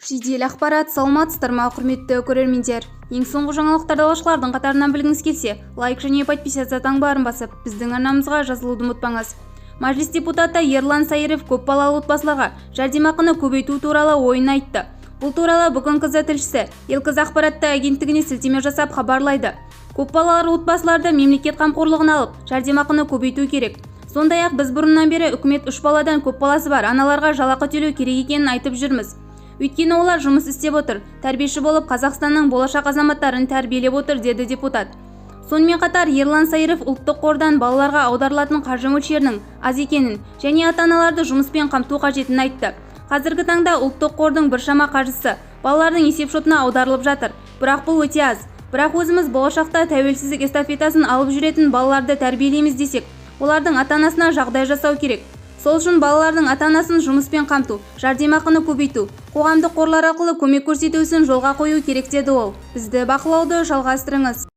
Жедел ақпарат, саламатсыздар ма құрметті көрермендер. Ең соңғы жаңалықтарды алушылардың қатарынан білгіңіз келсе, лайк және подписаться таңбарын басып, біздің арнамызға жазылуды ұмытпаңыз. Мәжіліс депутаты Ерлан Сайыров көпбалалы отбасыларға жәрдемақыны көбейту туралы ойын айтты. Бұл туралы бүгін КЗ тілшісі Елкіз ақпаратты агенттігіне сілтеме жасап хабарлайды. Көпбалалы отбасыларды мемлекет қамқорлығына алып, жәрдемақыны көбейту керек. Сондай-ақ біз бұрыннан бері үкімет 3 баладан көп баласы бар аналарға жалақы төлеу керек екенін айтып жүрміз. Өйткені олар жұмыс істеп отыр, тәрбиеші болып Қазақстанның болашақ азаматтарын тәрбиелеп отыр, деді депутат. Сонымен қатар Ерлан Сайыров ұлттық қордан балаларға аударылатын қаржы мөлшерінің аз екенін және ата-аналарды жұмыспен қамту қажетін айтты. Қазіргі таңда ұлттық қордың біршама қаржысы балалардың есепшотына аударылып жатыр, бірақ бұл өте аз. Бірақ өзіміз болашақта тәуелсіздік эстафетасын алып жүретін балаларды тәрбиелейміз десек, олардың ата-анасына жағдай жасау керек. Сол үшін балалардың ата-анасын жұмыспен қамту, жәрдемақыны көбейту, қоғамдық қорлар арқылы көмек көрсету ісін жолға қою керек, деді ол. Бізді бақылауды жалғастырыңыз.